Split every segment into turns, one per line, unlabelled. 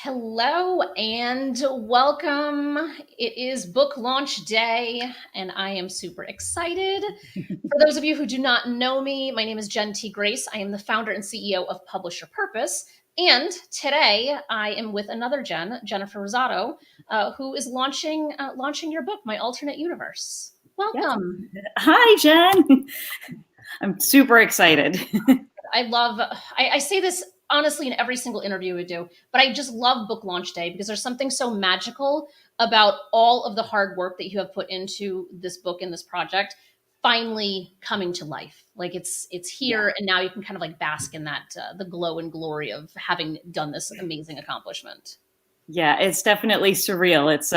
Hello and welcome. It is book launch day, and I am super excited. For those of you who do not know me, my name is Jen T. Grace. I am the founder and CEO of Publisher Purpose. And today I am with another Jen, Jennifer Rosado, who is launching your book, My Alternate Universe.
Yes.
Welcome.
Hi, Jen. I'm super excited.
I say this honestly in every single interview we do, but I just love book launch day because there's something so magical about all of the hard work that you have put into this book and this project finally coming to life. Like it's
Yeah.
here, and now you can kind of like bask in that the glow and glory of having done this amazing accomplishment.
Yeah, it's definitely surreal. It's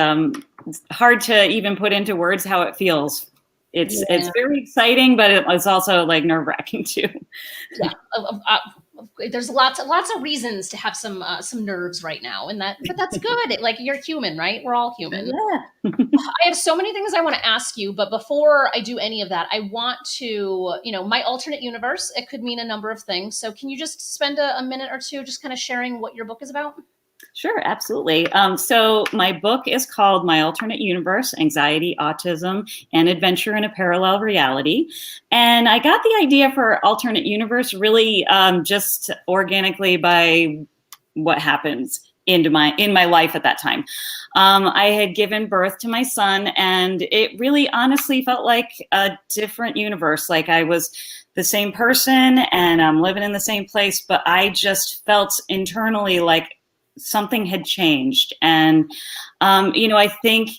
hard to even put into words how it feels. It's
Yeah.
very exciting, but it's also like nerve-wracking too.
Yeah, there's lots of reasons to have some nerves right now, and but that's good. Like, you're human, right? We're all human.
Yeah.
I have so many things I want to ask you, but before I do any of that, I want to, my alternate universe, it could mean a number of things. So can you just spend a minute or two just kind of sharing what your book is about?
Sure, absolutely. So my book is called My Alternate Universe: Anxiety, Autism, and Adventure in a Parallel Reality. And I got the idea for alternate universe really just organically by what happens in my life at that time. I had given birth to my son, and it really honestly felt like a different universe. Like I was the same person and I'm living in the same place, but I just felt internally like something had changed. And, I think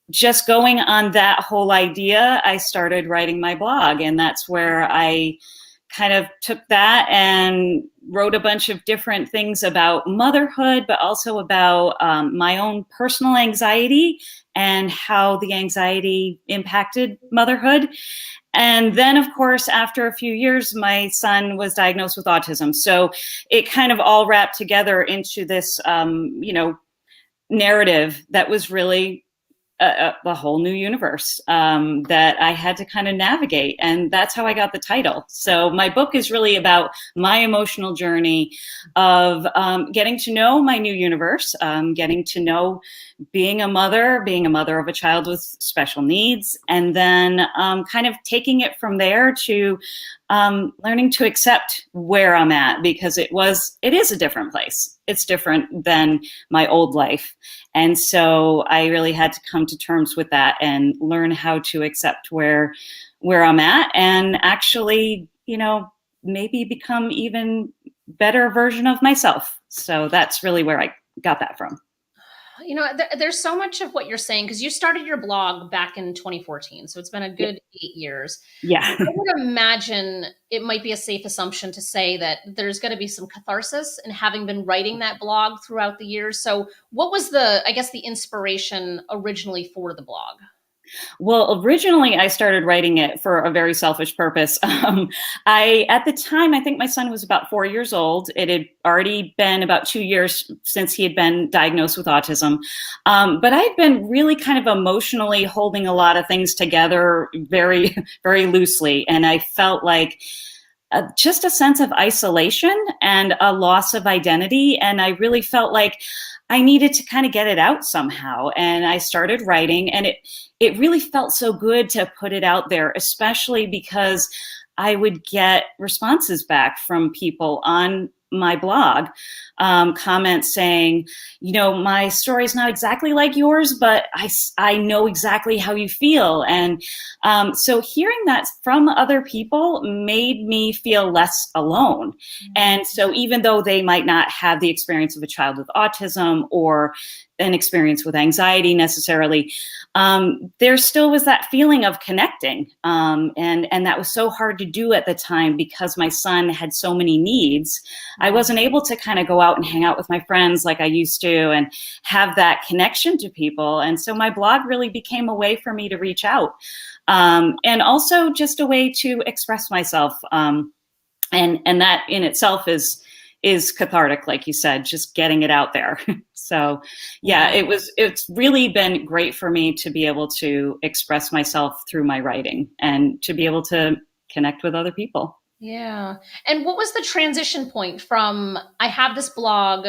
just going on that whole idea, I started writing my blog. And that's where I kind of took that and wrote a bunch of different things about motherhood, but also about my own personal anxiety and how the anxiety impacted motherhood. And then, of course, after a few years, my son was diagnosed with autism. So it kind of all wrapped together into this, narrative that was really a whole new universe that I had to kind of navigate. And that's how I got the title. So my book is really about my emotional journey of getting to know my new universe, getting to know being a mother of a child with special needs, and then kind of taking it from there to learning to accept where I'm at, because it is a different place. It's different than my old life. And so I really had to come to terms with that and learn how to accept where I'm at, and actually, maybe become even better version of myself. So that's really where I got that from.
There's so much of what you're saying because you started your blog back in 2014. So it's been a
Yeah.
good 8 years.
Yeah.
I would imagine it might be a safe assumption to say that there's going to be some catharsis in having been writing that blog throughout the years. So what was the inspiration originally for the blog?
Well, originally I started writing it for a very selfish purpose. At the time, I think my son was about 4 years old. It had already been about 2 years since he had been diagnosed with autism. But I had been really kind of emotionally holding a lot of things together very, very loosely. And I felt like just a sense of isolation and a loss of identity. And I really felt like I needed to kind of get it out somehow. And I started writing, and it really felt so good to put it out there, especially because I would get responses back from people on my blog, comments saying, my story is not exactly like yours, but I know exactly how you feel. And so hearing that from other people made me feel less alone. And so even though they might not have the experience of a child with autism or an experience with anxiety necessarily, there still was that feeling of connecting. And that was so hard to do at the time because my son had so many needs. I wasn't able to kind of go out and hang out with my friends like I used to and have that connection to people. And so my blog really became a way for me to reach out, and also just a way to express myself. And that in itself is cathartic, like you said, just getting it out there. So yeah, it's really been great for me to be able to express myself through my writing and to be able to connect with other people.
Yeah. And what was the transition point from I have this blog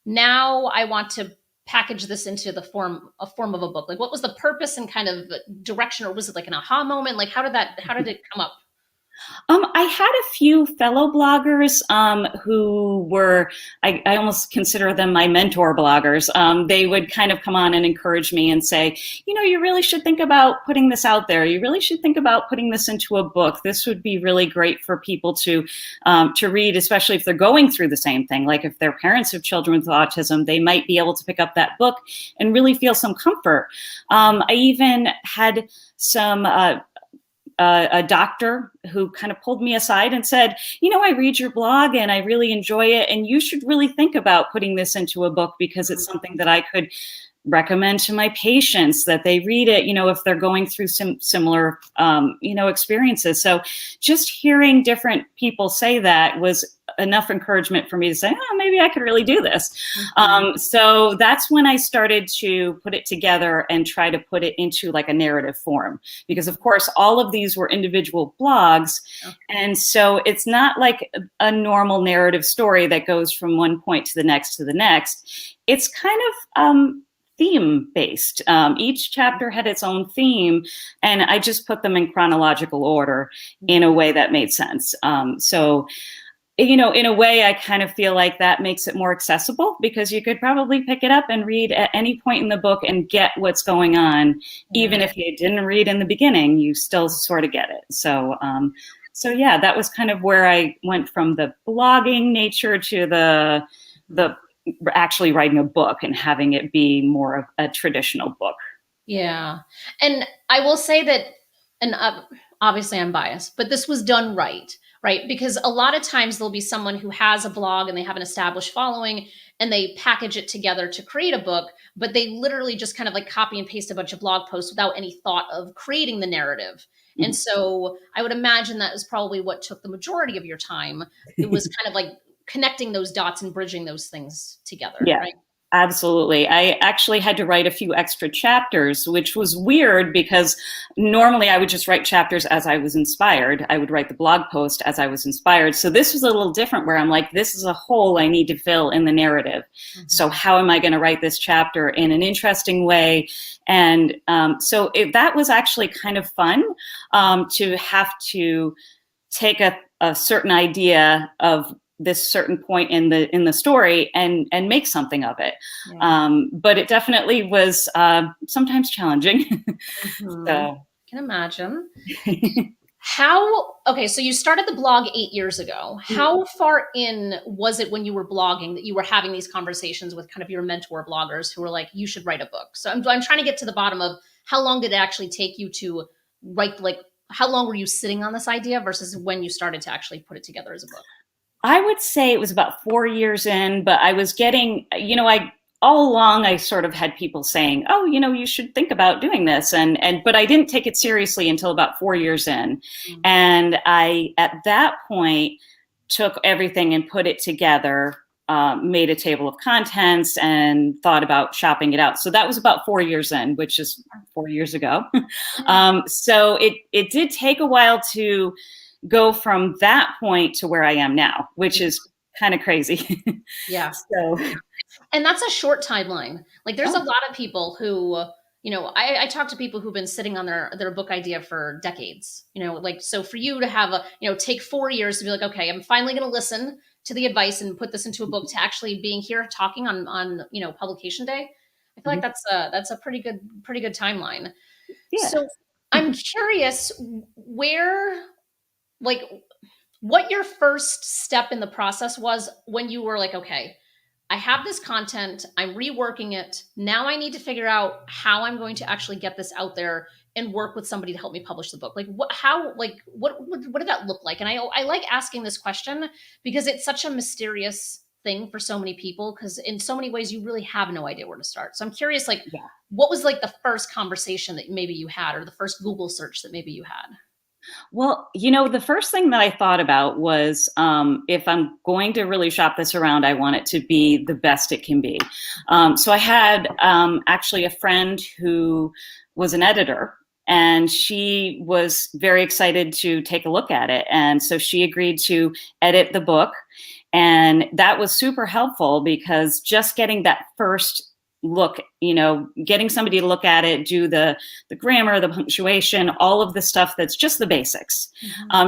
now I want to package this into a form of a book. Like, what was the purpose and kind of direction, or was it like an aha moment? Like, how did it come up?
I had a few fellow bloggers who were, I almost consider them my mentor bloggers. They would kind of come on and encourage me and say, you know, you really should think about putting this out there. You really should think about putting this into a book. This would be really great for people to read, especially if they're going through the same thing. Like if their parents have children with autism, they might be able to pick up that book and really feel some comfort. I even had some a doctor who kind of pulled me aside and said, you know, I read your blog and I really enjoy it, and you should really think about putting this into a book because it's something that I could recommend to my patients, that they read it, you know, if they're going through some similar, you know, experiences. So just hearing different people say that was enough encouragement for me to say, oh, maybe I could really do this. So that's when I started to put it together and try to put it into like a narrative form, because of course, all of these were individual blogs. And so it's not like a normal narrative story that goes from one point to the next to the next. It's kind of, theme based. Each chapter had its own theme, and I just put them in chronological order in a way that made sense. So, you know, in a way, I kind of feel like that makes it more accessible, because you could probably pick it up and read at any point in the book and get what's going on. Even if you didn't read in the beginning, you still sort of get it. So, so yeah, that was kind of where I went from the blogging nature to the actually writing a book and having it be more of a traditional book.
Yeah. And I will say that, and obviously I'm biased, but this was done right, right? Because a lot of times there'll be someone who has a blog and they have an established following and they package it together to create a book, but they literally just kind of like copy and paste a bunch of blog posts without any thought of creating the narrative. And so I would imagine that was probably what took the majority of your time. It was kind of like connecting those dots and bridging those things together,
Yeah.
right?
Absolutely. I actually had to write a few extra chapters, which was weird because normally I would just write chapters as I was inspired. I would write the blog post as I was inspired. So this was a little different, where I'm like, this is a hole I need to fill in the narrative. So how am I going to write this chapter in an interesting way? And so that was actually kind of fun, to have to take a certain idea of this certain point in the story and make something of it. But it definitely was sometimes challenging. So
Can imagine. Okay, so you started the blog 8 years ago. How far in was it when you were blogging that you were having these conversations with kind of your mentor bloggers who were like, you should write a book? So I'm trying to get to the bottom of how long did it actually take you to write, like, how long were you sitting on this idea versus when you started to actually put it together as a book?
I would say it was about 4 years in, but I was getting, you know, all along I sort of had people saying, oh, you know, you should think about doing this. But I didn't take it seriously until about 4 years in. And I, at that point, took everything and put it together, made a table of contents and thought about shopping it out. So that was about 4 years in, which is 4 years ago. So it did take a while to go from that point to where I am now, which is kind of crazy.
Yeah.
So,
and that's a short timeline. Like there's a lot of people who, you know, I talk to people who've been sitting on their book idea for decades, you know, like, so for you to have take 4 years to be like, okay, I'm finally going to listen to the advice and put this into a book, to actually being here talking on, publication day. I feel like that's a pretty good timeline.
yeah.
So I'm curious what your first step in the process was when you were like, okay, I have this content, I'm reworking it. Now I need to figure out how I'm going to actually get this out there and work with somebody to help me publish the book. Like what did that look like? And I like asking this question because it's such a mysterious thing for so many people, because in so many ways you really have no idea where to start. So I'm curious, what was like the first conversation that maybe you had, or the first Google search that maybe you had?
Well, you know, the first thing that I thought about was, if I'm going to really shop this around, I want it to be the best it can be. So I had actually a friend who was an editor, and she was very excited to take a look at it. And so she agreed to edit the book. And that was super helpful because just getting that first look, getting somebody to look at it, do the grammar, the punctuation, all of the stuff that's just the basics,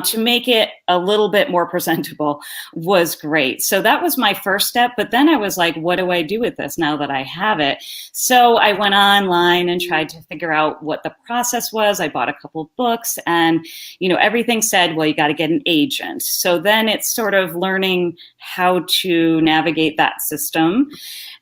to make it a little bit more presentable was great. So that was my first step. But then I was like, what do I do with this now that I have it? So I went online and tried to figure out what the process was. I bought a couple of books, and, everything said, well, you got to get an agent. So then it's sort of learning how to navigate that system.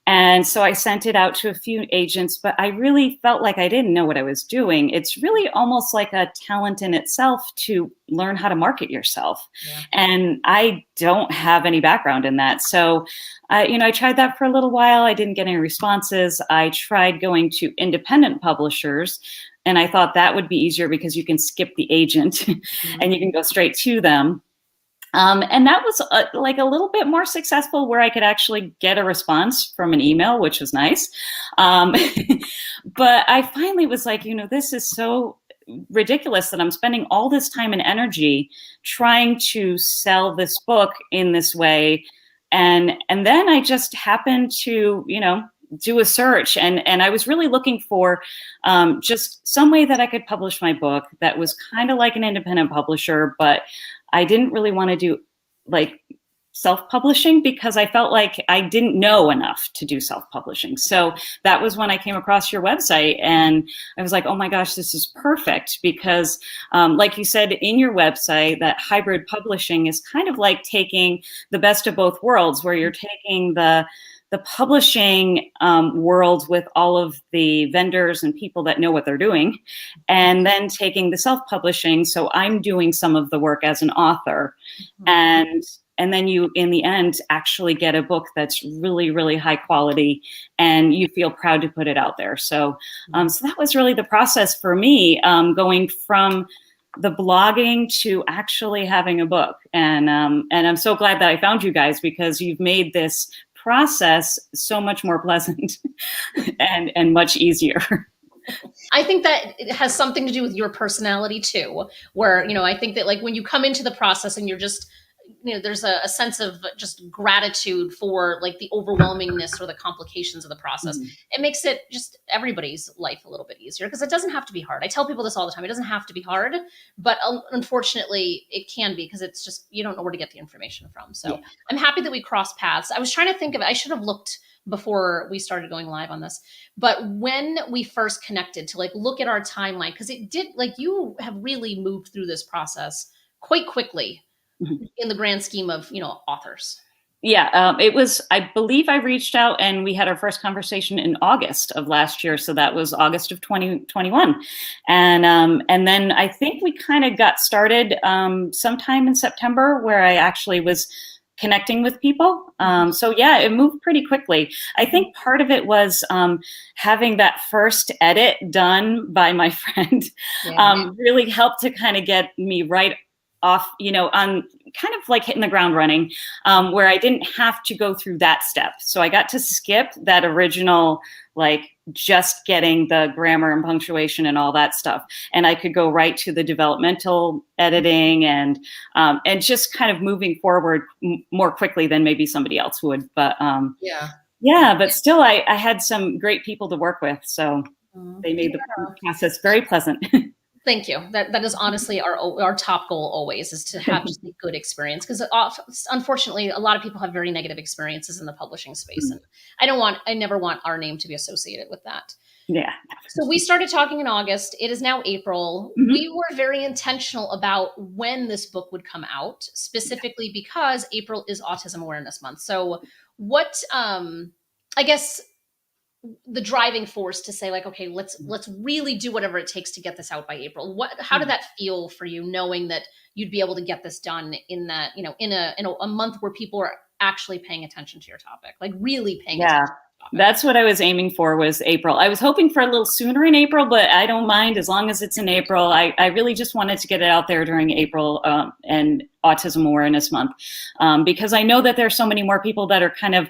And so I sent it out to a few agents, but I really felt like I didn't know what I was doing. It's really almost like a talent in itself to learn how to market yourself. Yeah. And I don't have any background in that. So, I tried that for a little while. I didn't get any responses. I tried going to independent publishers, and I thought that would be easier because you can skip the agent and you can go straight to them. And that was like a little bit more successful, where I could actually get a response from an email, which was nice. But I finally was like, this is so ridiculous that I'm spending all this time and energy trying to sell this book in this way. And then I just happened to, do a search, and I was really looking for just some way that I could publish my book that was kind of like an independent publisher, but I didn't really want to do like self-publishing because I felt like I didn't know enough to do self-publishing. So that was when I came across your website, and I was like, oh my gosh, this is perfect because like you said in your website, that hybrid publishing is kind of like taking the best of both worlds, where you're taking the publishing world with all of the vendors and people that know what they're doing, and then taking the self-publishing. So I'm doing some of the work as an author, and then you, in the end, actually get a book that's really, really high quality, and you feel proud to put it out there. So, so that was really the process for me, going from the blogging to actually having a book. And I'm so glad that I found you guys, because you've made this process so much more pleasant and much easier.
I think that it has something to do with your personality too, where, I think that like when you come into the process and you're just, there's a sense of just gratitude for like the overwhelmingness or the complications of the process. It makes it just everybody's life a little bit easier, because it doesn't have to be hard. I tell people this all the time. It doesn't have to be hard, but unfortunately it can be, because it's just, you don't know where to get the information from. So yeah. I'm happy that we crossed paths. I was trying to think of it. I should have looked before we started going live on this, but when we first connected to like look at our timeline, because it did, like, you have really moved through this process quite quickly in the grand scheme of, authors.
Yeah, it was, I believe I reached out and we had our first conversation in August of last year. So that was August of 2021. And then I think we kind of got started sometime in September, where I actually was connecting with people. So yeah, it moved pretty quickly. I think part of it was having that first edit done by my friend really helped to kind of get me right off, on kind of like hitting the ground running, where I didn't have to go through that step. So I got to skip that original, like just getting the grammar and punctuation and all that stuff. And I could go right to the developmental editing and just kind of moving forward more quickly than maybe somebody else would. But but still I had some great people to work with. So they made the process very pleasant.
Thank you. That is honestly our top goal always, is to have just a good experience, because unfortunately a lot of people have very negative experiences in the publishing space, and I never want our name to be associated with that.
Yeah.
So we started talking in August. It is now April. We were very intentional about when this book would come out, specifically because April is Autism Awareness Month. So what, I guess, the driving force to say like, okay, let's really do whatever it takes to get this out by April. How did that feel for you, knowing that you'd be able to get this done in that, in a month where people are actually paying attention to your topic, like really paying attention to your topic?
That's what I was aiming for, was April. I was hoping for a little sooner in April, but I don't mind as long as it's in April. I really just wanted to get it out there during April and Autism Awareness Month, because I know that there's so many more people that are kind of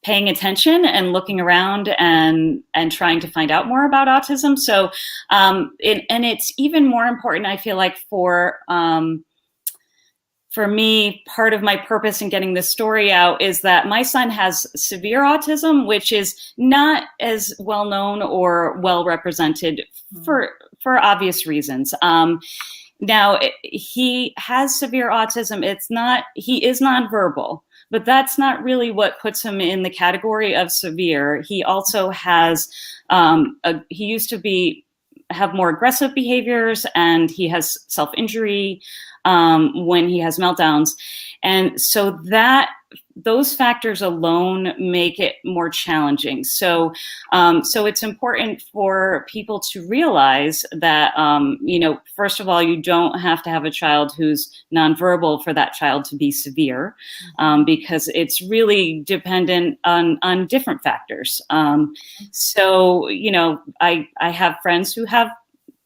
paying attention and looking around and trying to find out more about autism. So, and it's even more important, I feel like, for for me, part of my purpose in getting this story out is that my son has severe autism, which is not as well known or well represented for obvious reasons. Now, he has severe autism. He is nonverbal, but that's not really what puts him in the category of severe. He also has, he used to have more aggressive behaviors, and he has self-injury when he has meltdowns. And so those factors alone make it more challenging. So it's important for people to realize that, first of all, you don't have to have a child who's nonverbal for that child to be severe, because it's really dependent on different factors. So, I have friends who have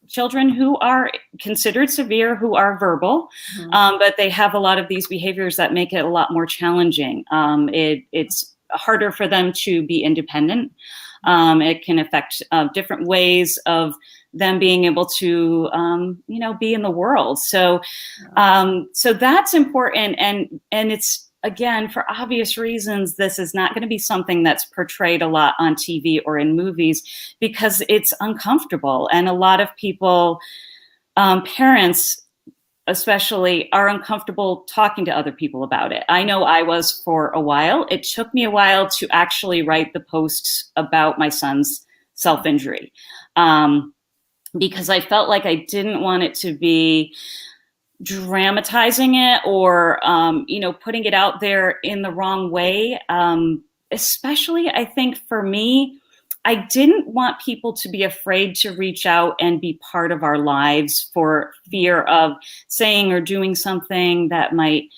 children who are considered severe, who are verbal, but they have a lot of these behaviors that make it a lot more challenging. It's harder for them to be independent. It can affect different ways of them being able to, be in the world. So that's important. And it's, again, for obvious reasons, this is not going to be something that's portrayed a lot on TV or in movies because it's uncomfortable. And a lot of people, parents especially, are uncomfortable talking to other people about it. I know I was for a while. It took me a while to actually write the posts about my son's self-injury, because I felt like I didn't want it to be dramatizing it or, putting it out there in the wrong way. Especially, I think for me, I didn't want people to be afraid to reach out and be part of our lives for fear of saying or doing something that might,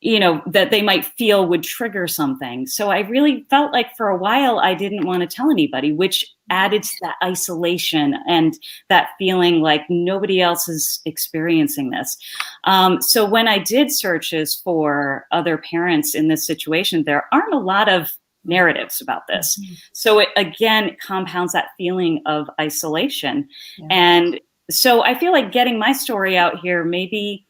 that they might feel would trigger something. So I really felt like for a while, I didn't want to tell anybody, which added to that isolation and that feeling like nobody else is experiencing this. So when I did searches for other parents in this situation, there aren't a lot of narratives about this. So it, again, compounds that feeling of isolation. Yeah. And so I feel like getting my story out here, maybe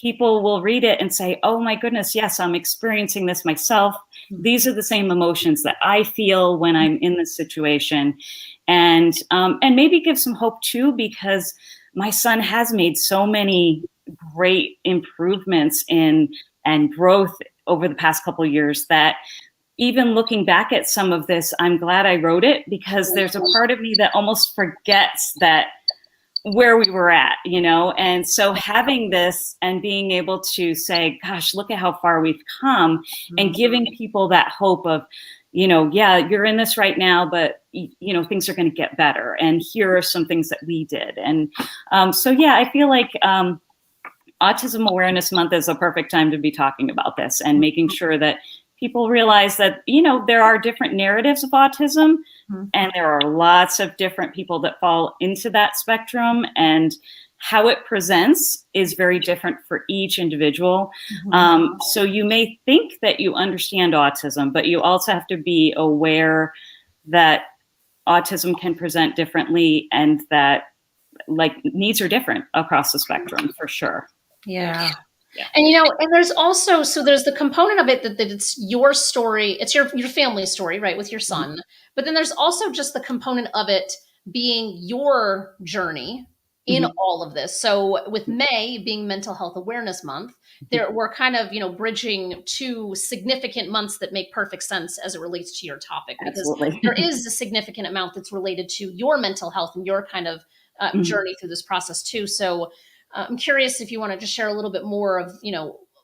people will read it and say, oh my goodness, yes, I'm experiencing this myself. These are the same emotions that I feel when I'm in this situation. And maybe give some hope too, because my son has made so many great improvements and growth over the past couple of years that even looking back at some of this, I'm glad I wrote it, because there's a part of me that almost forgets that where we were at, and so having this and being able to say, gosh, look at how far we've come, and giving people that hope of, yeah, you're in this right now, but things are going to get better. And here are some things that we did. And so, yeah, I feel like Autism Awareness Month is a perfect time to be talking about this and making sure that people realize that, there are different narratives of autism, and there are lots of different people that fall into that spectrum, and how it presents is very different for each individual. So you may think that you understand autism, but you also have to be aware that autism can present differently, and that needs are different across the spectrum for sure.
Yeah. Yeah. And, and there's also, so there's the component of it that it's your story, it's your family story, right, with your son. But then there's also just the component of it being your journey in all of this. So with May being Mental Health Awareness Month, we're kind of, bridging two significant months that make perfect sense as it relates to your topic, because there is a significant amount that's related to your mental health and your kind of journey through this process too. So I'm curious if you want to just share a little bit more of,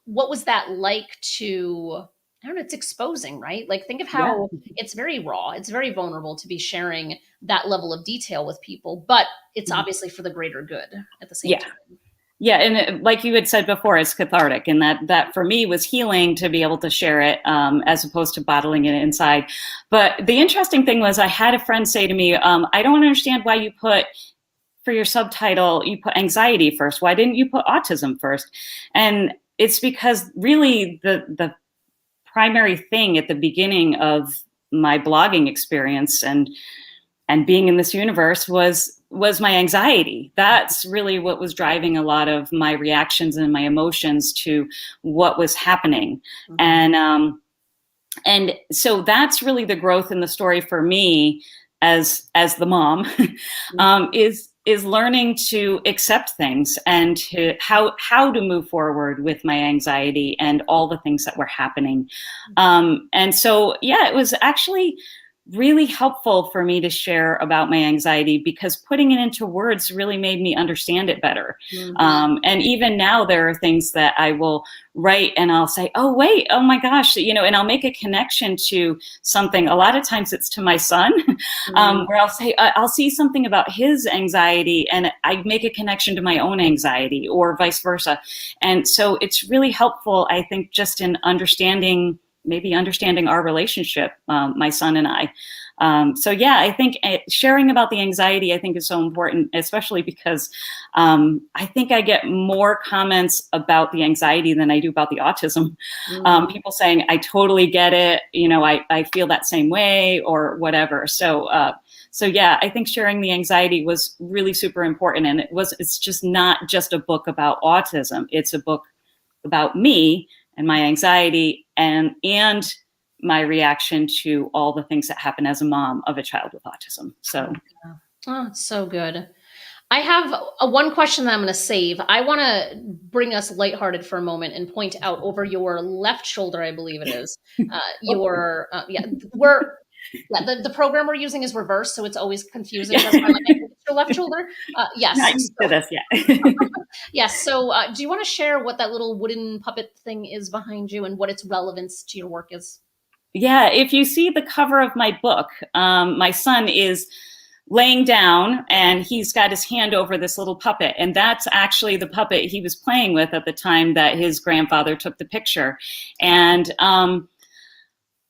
what was that like to, I don't know, it's exposing, right? Like, think of how it's very raw. It's very vulnerable to be sharing that level of detail with people, but it's obviously for the greater good at the same time.
Yeah. And like you had said before, it's cathartic. And that for me was healing to be able to share it, as opposed to bottling it inside. But the interesting thing was, I had a friend say to me, I don't understand why you put, for your subtitle, you put anxiety first. Why didn't you put autism first? And it's because really the primary thing at the beginning of my blogging experience and being in this universe was was my anxiety. That's really what was driving a lot of my reactions and my emotions to what was happening. Mm-hmm. And so that's really the growth in the story for me as the mom, is learning to accept things and to how to move forward with my anxiety and all the things that were happening. And so, yeah, it was actually really helpful for me to share about my anxiety, because putting it into words really made me understand it better. Mm-hmm. And even now there are things that I will write and I'll say, oh, wait, oh my gosh, and I'll make a connection to something. A lot of times it's to my son, mm-hmm. Where I'll see something about his anxiety and I make a connection to my own anxiety, or vice versa. And so it's really helpful, I think, just in understanding our relationship, my son and I. So yeah, I think sharing about the anxiety, I think, is so important, especially because I think I get more comments about the anxiety than I do about the autism. Mm-hmm. People saying, I totally get it, I feel that same way, or whatever. So yeah, I think sharing the anxiety was really super important. And it's just not just a book about autism. It's a book about me and my anxiety and my reaction to all the things that happen as a mom of a child with autism. So,
oh, it's so good. I have one question that I'm going to save. I want to bring us lighthearted for a moment and point out over your left shoulder, I believe it is, the program we're using is reversed, so it's always confusing. That's why your left shoulder. Yes.
Not used to this yet.
Yes. So do you want to share what that little wooden puppet thing is behind you and what its relevance to your work is?
Yeah. If you see the cover of my book, my son is laying down and he's got his hand over this little puppet. And that's actually the puppet he was playing with at the time that his grandfather took the picture. And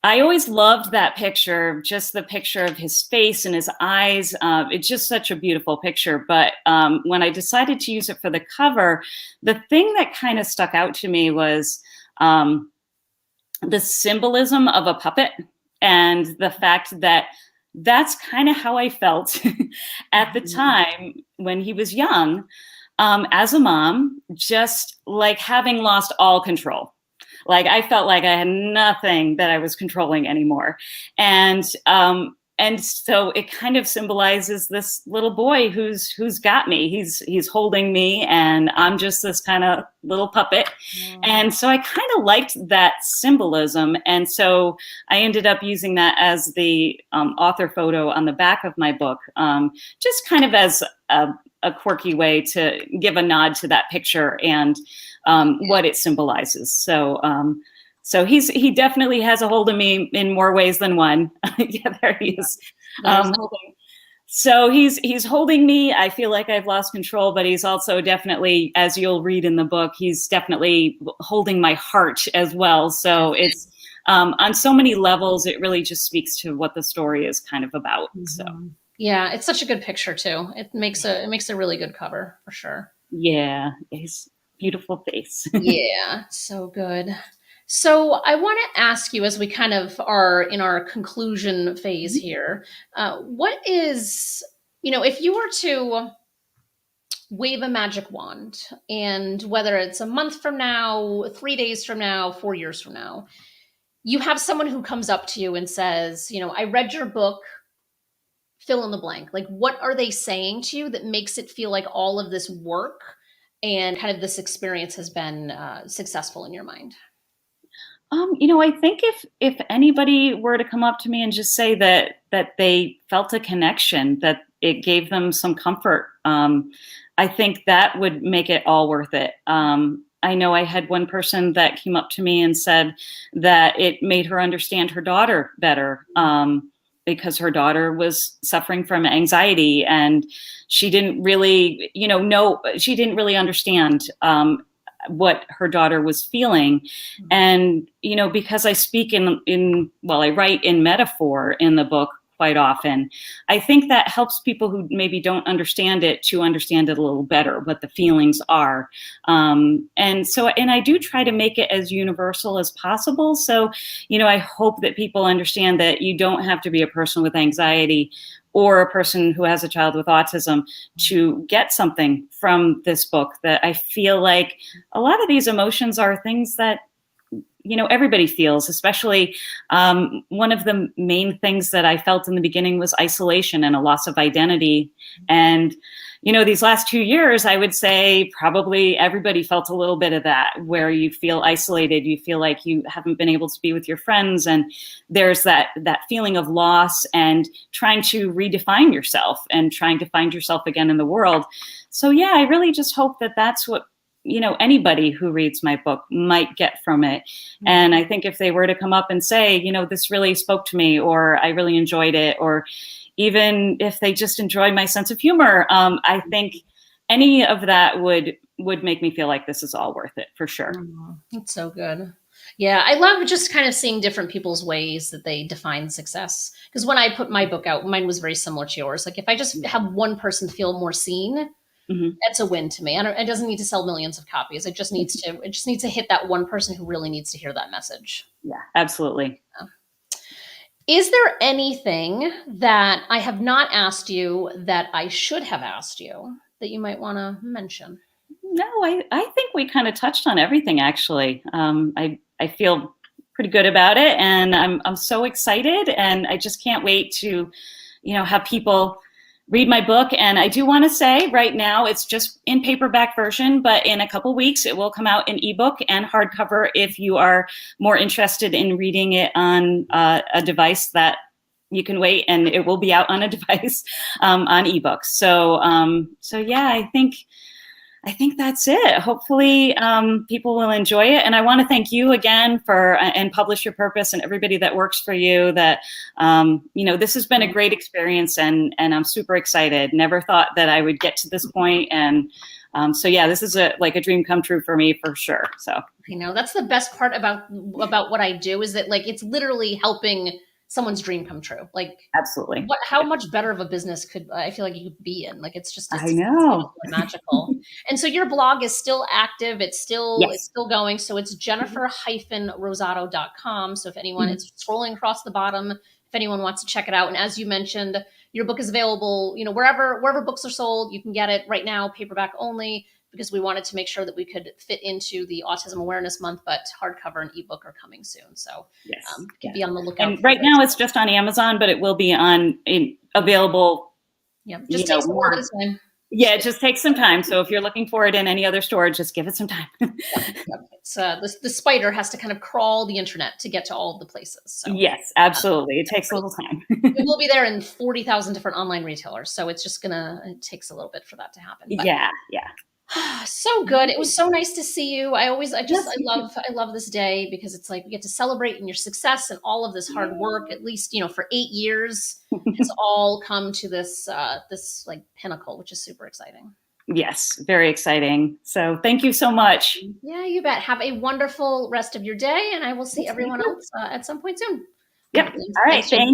I always loved that picture, just the picture of his face and his eyes. It's just such a beautiful picture. But when I decided to use it for the cover, the thing that kind of stuck out to me was the symbolism of a puppet, and the fact that that's kind of how I felt at the time when he was young, as a mom, just like having lost all control. Like I felt like I had nothing that I was controlling anymore. And so it kind of symbolizes this little boy who's got me. He's holding me, and I'm just this kind of little puppet. And so I kind of liked that symbolism. And so I ended up using that as the author photo on the back of my book, just kind of as a quirky way to give a nod to that picture and what it symbolizes. So he definitely has a hold of me in more ways than one. Yeah, there he is. So he's holding me. I feel like I've lost control, but he's also definitely, as you'll read in the book, he's definitely holding my heart as well. So it's on so many levels, it really just speaks to what the story is kind of about. Mm-hmm. So
yeah, it's such a good picture too. It makes a really good cover for sure.
Yeah, his beautiful face.
Yeah, so good. So I want to ask you, as we kind of are in our conclusion phase here, what is, if you were to wave a magic wand, and whether it's a month from now, 3 days from now, 4 years from now, you have someone who comes up to you and says, I read your book, fill in the blank. Like, what are they saying to you that makes it feel like all of this work and kind of this experience has been successful in your mind?
I think if anybody were to come up to me and just say that they felt a connection, that it gave them some comfort, I think that would make it all worth it. I know I had one person that came up to me and said that it made her understand her daughter better, because her daughter was suffering from anxiety and she didn't really, she didn't really understand what her daughter was feeling. And, because I speak I write in metaphor in the book quite often, I think that helps people who maybe don't understand it to understand it a little better, what the feelings are. And I do try to make it as universal as possible. So, I hope that people understand that you don't have to be a person with anxiety or a person who has a child with autism to get something from this book. That I feel like a lot of these emotions are things that everybody feels, especially one of the main things that I felt in the beginning was isolation and a loss of identity. And these last 2 years, I would say probably everybody felt a little bit of that, where you feel isolated, you feel like you haven't been able to be with your friends, and there's that feeling of loss and trying to redefine yourself and trying to find yourself again in the world. So yeah, I really just hope that that's what anybody who reads my book might get from it. Mm-hmm. And I think if they were to come up and say, this really spoke to me, or I really enjoyed it, or even if they just enjoy my sense of humor, I think any of that would make me feel like this is all worth it, for sure.
That's so good. Yeah, I love just kind of seeing different people's ways that they define success. Because when I put my book out, mine was very similar to yours. Like if I just have one person feel more seen, that's a win to me. It doesn't need to sell millions of copies. It just needs to hit that one person who really needs to hear that message.
Yeah, absolutely.
Yeah. Is there anything that I have not asked you that I should have asked you that you might want to mention?
No, I think we kind of touched on everything, actually. I feel pretty good about it, and I'm so excited, and I just can't wait to, have people read my book. And I do want to say right now it's just in paperback version, but in a couple weeks it will come out in ebook and hardcover if you are more interested in reading it on a device that you can wait, and it will be out on a device on ebook. So yeah, I think that's it. Hopefully people will enjoy it. And I want to thank you again and Publish Your Purpose and everybody that works for you. That, this has been a great experience, and I'm super excited. Never thought that I would get to this point. And so yeah, this is like a dream come true for me, for sure. So
I know that's the best part about what I do, is that like it's literally helping someone's dream come true. Like
absolutely.
How much better of a business could I feel like you could be in? Like it's
I know.
It's magical. And so your blog is still active. It's still going. So it's jennifer-rosado.com. So if anyone is scrolling across the bottom, if anyone wants to check it out. And as you mentioned, your book is available, wherever books are sold, you can get it right now, paperback only, because we wanted to make sure that we could fit into the Autism Awareness Month, but hardcover and ebook are coming soon. So be on the lookout.
And right now it's just on Amazon, but it will be available.
Yeah, just takes a little bit of time.
Yeah, it just takes some time. So if you're looking for it in any other store, just give it some time.
It's the spider has to kind of crawl the internet to get to all of the places. So
yes, absolutely. It takes a little time.
It will be there in 40,000 different online retailers. So it's just it takes a little bit for that to happen. But
yeah.
So good. It was so nice to see you. I love this day, because it's like we get to celebrate in your success and all of this hard work, at least, for 8 years, it's all come to this like pinnacle, which is super exciting.
Yes, very exciting. So thank you so much.
Yeah, you bet. Have a wonderful rest of your day, and I will see everyone else at some point soon.
Yep. All right. Thank you.